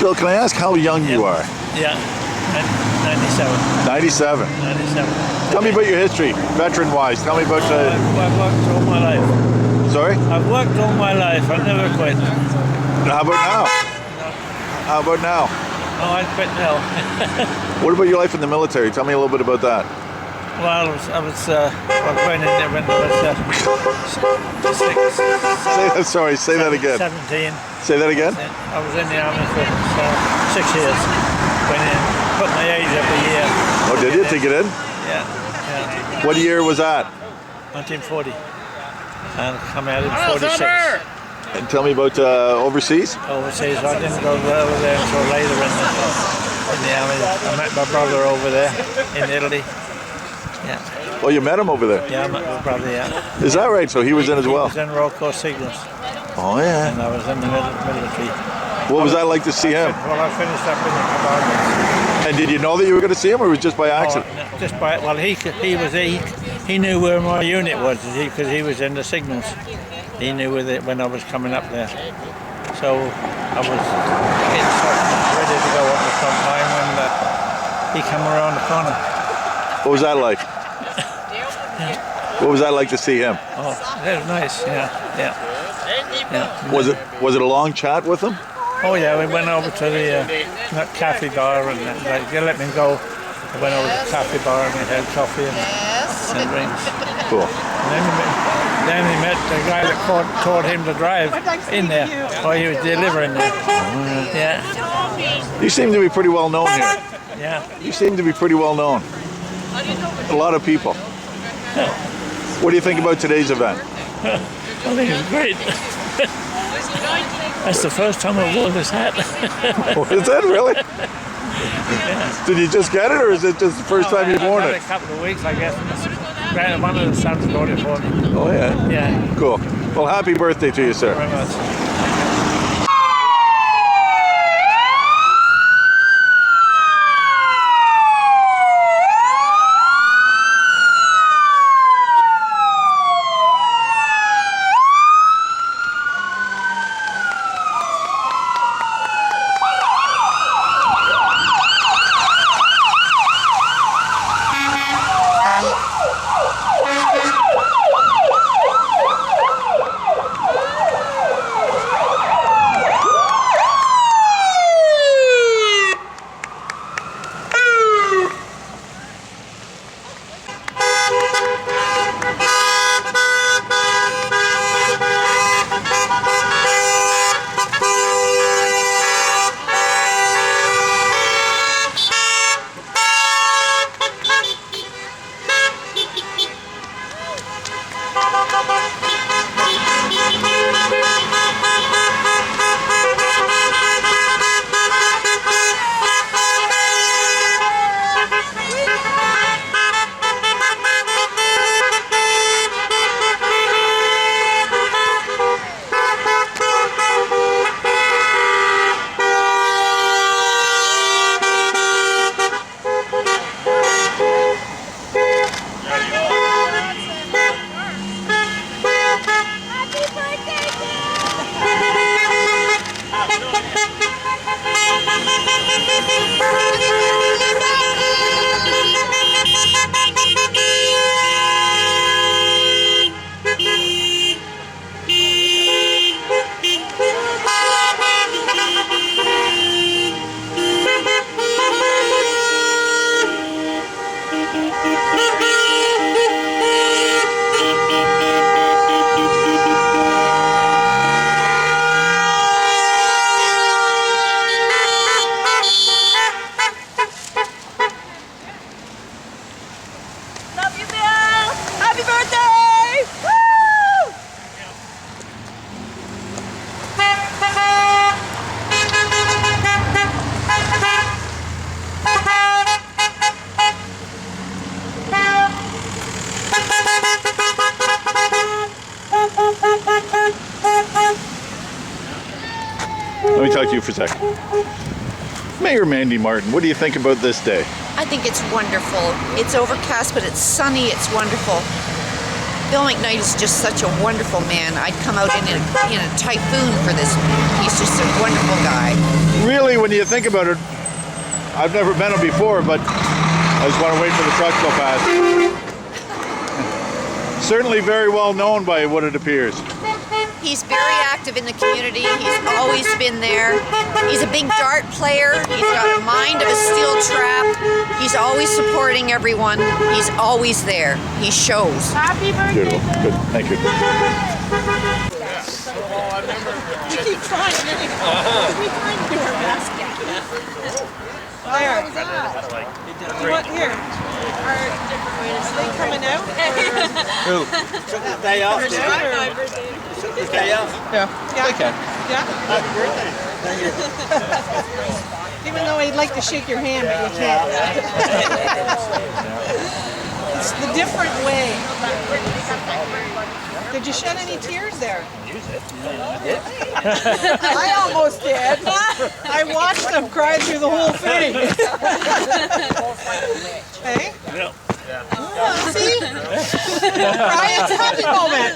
Bill, can I ask how young you are? Yeah, 97. 97. 97. Tell me about your history, veteran-wise. Tell me about I've worked all my life. Sorry? I've worked all my life. I've never quit. How about now? How about now? Oh, I quit now. What about your life in the military? Tell me a little bit about that. Well, I was going in there when I was Say that again. 17. Say that again? I was in the army for 6 years. Went in, put my age up a year. Oh, did you? To get in? Yeah, yeah. What year was that? 1940. And come out in 46. And tell me about overseas? Overseas, I didn't go over there until later in the army. I met my brother over there in Italy. Yeah. Oh, you met him over there? Yeah, I met my brother, yeah. Is that right? So he was in as well? He was in Royal Corps Signals. Oh, yeah. And I was in the military. What was that like to see him? Well, I finished up in the commanders. And did you know that you were going to see him, or was it just by accident? Oh, no, just by, well, he knew where my unit was because he was in the signals. He knew when I was coming up there. So I was getting ready to go up the front line when he came around the corner. What was that like? What was that like to see him? Oh, that was nice. Yeah. Was it a long chat with him? Oh yeah, we went over to the cafe bar and they let me go. I went over to the cafe bar and we had coffee and drinks. Cool. And then he met the guy that taught him to drive in there while he was delivering there. Yeah. You seem to be pretty well known here. Yeah. You seem to be pretty well known. A lot of people. What do you think about today's event? I think it's great. That's the first time I've worn this hat. Is that really? Yeah. Did you just get it, or is it just the first time you've worn it? A couple of weeks, I guess. One of the sons brought it for me. Oh, yeah? Yeah. Cool. Well, happy birthday to you, sir. Very much. Let me talk to you for a second. Mayor Mandy Martin, what do you think about this day? I think it's wonderful. It's overcast, but it's sunny. It's wonderful. Bill McKnight is just such a wonderful man. I'd come out in a typhoon for this. He's just a wonderful wonderful guy. Really, when you think about it, I've never met him before, but I just want to wait for the truck to go past. Certainly very well known by what it appears. He's very active in the community. He's always been there. He's a big dart player. He's got a mind of a steel trap. He's always supporting everyone. He's always there. He shows. Happy birthday. Beautiful. Good. Thank you. You keep trying. We trying to do our best. There. What here? Are they coming out? Who? The day off. The day off. Yeah. Okay. Yeah. Even though I'd like to shake your hand, but you can't. It's the different way. Did you shed any tears there? I almost did. I watched them cry through the whole thing. Hey? Yeah. Oh, see? Cry, it's a happy moment.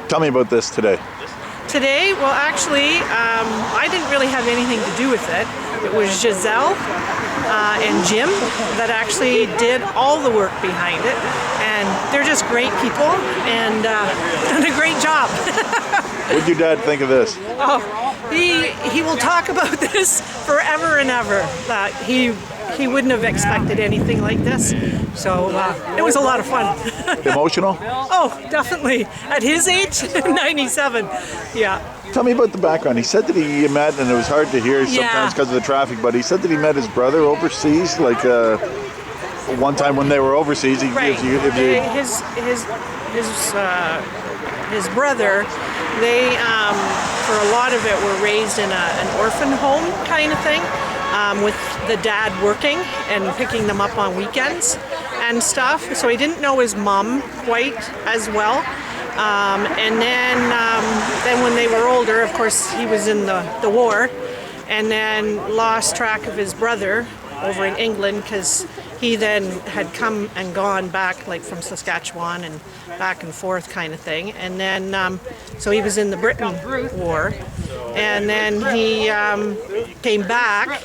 Tell me about this today. Today, well, actually, I didn't really have anything to do with it. It was Giselle and Jim that actually did all the work behind it, and they're just great people and done a great job. What did your dad think of this? Oh, he will talk about this forever and ever. He wouldn't have expected anything like this, so it was a lot of fun. Emotional? Oh, definitely. At his age, 97. Yeah. Tell me about the background. He said that he met, and it was hard to hear sometimes because of the traffic, but he said that he met his brother overseas, like one time when they were overseas. Right. His brother, they for a lot of it were raised in an orphan home kind of thing, with the dad working and picking them up on weekends and stuff. So he didn't know his mom quite as well. And then when they were older, of course, he was in the war, and then lost track of his brother over in England because he then had come and gone back, like from Saskatchewan and back and forth kind of thing. And then, so he was in the Britain War, and then he came back,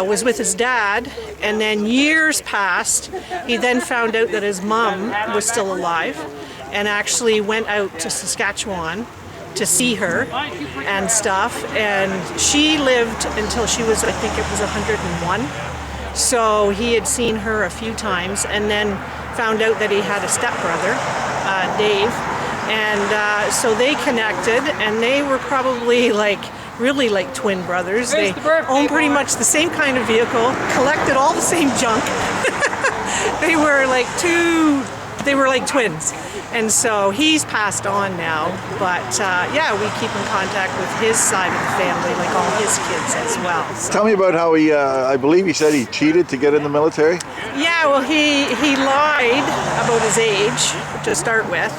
was with his dad, and then years passed. He then found out that his mom was still alive, and actually went out to Saskatchewan to see her and stuff, and she lived until she was, I think it was 101. So he had seen her a few times, and then found out that he had a stepbrother, Dave, and so they connected, and they were probably really like twin brothers. They owned pretty much the same kind of vehicle, collected all the same junk. They were like twins. And so he's passed on now, but yeah, we keep in contact with his side of the family, like all his kids as well. So. Tell me about how he, I believe he said he cheated to get in the military? Yeah, well, he lied about his age to start with.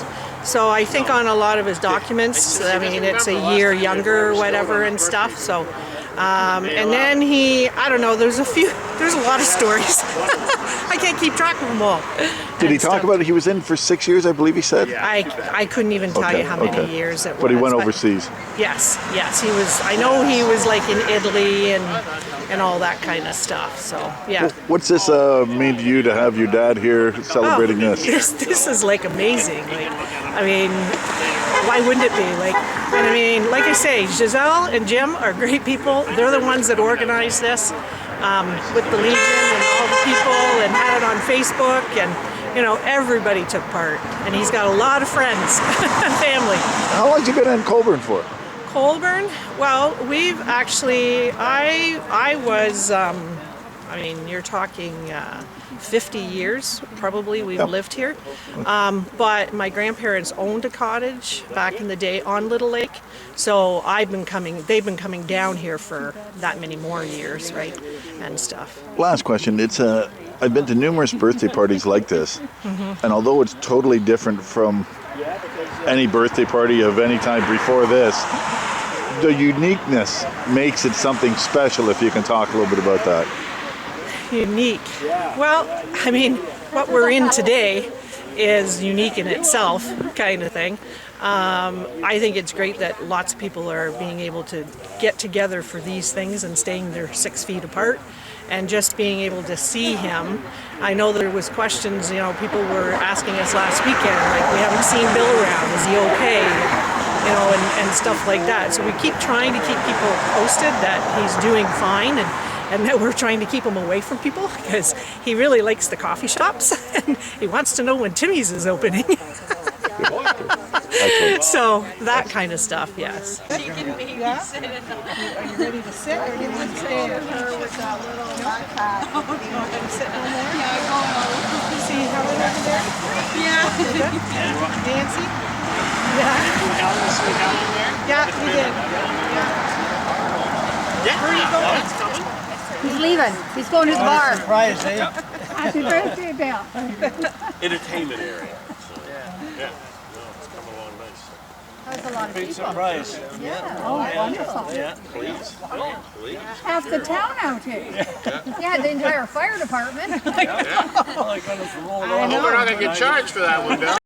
So I think on a lot of his documents, I mean, it's a year younger or whatever and stuff. So, and then I don't know, there's a lot of stories. I can't keep track of them all. Did he talk about it? He was in for 6 years, I believe he said? I couldn't even tell you how many years it was. But he went overseas. Yes, he was. I know he was like in Italy and all that kind of stuff. So yeah. What's this mean to you to have your dad here celebrating this? This is like amazing. Like, I mean, why wouldn't it be? Like, and I mean, like I say, Giselle and Jim are great people. They're the ones that organized this with the Legion and all the people, and had it on Facebook, and you know, everybody took part. And he's got a lot of friends, family. How long have you been in Colborne for? Colborne? Well, we've actually, I was, I mean, you're talking 50 years probably we've lived here. But my grandparents owned a cottage back in the day on Little Lake. So they've been coming down here for that many more years, right? And stuff. Last question. I've been to numerous birthday parties like this, and although it's totally different from any birthday party of any time before this, the uniqueness makes it something special, if you can talk a little bit about that. Unique. Well, I mean, what we're in today is unique in itself, kind of thing. I think it's great that lots of people are being able to get together for these things and staying their 6 feet apart, and just being able to see him. I know there was questions, people were asking us last weekend, like, we haven't seen Bill around, is he okay? And stuff like that. So we keep trying to keep people posted that he's doing fine, and that we're trying to keep him away from people, because he really likes the coffee shops and he wants to know when Timmy's is opening. So that kind of stuff, yes. Are you ready to sit or do you want to stand? Her with that little backpack. Oh, do you want to sit down there? Yeah, go on. See Helen over there? Yeah. Nancy? Yeah. Yeah, we did. Yeah. Where are you going? He's leaving. He's going to the bar. Surprise, eh? Happy birthday, Bill. Entertainment area. So, yeah. No, it's come along nice. That was a lot of Big people. surprise. Yeah. Oh, wonderful. Yeah. Please. Please. Half the town out here. Yeah, the entire fire department. Hope we're not going to get charged for that one, Bill.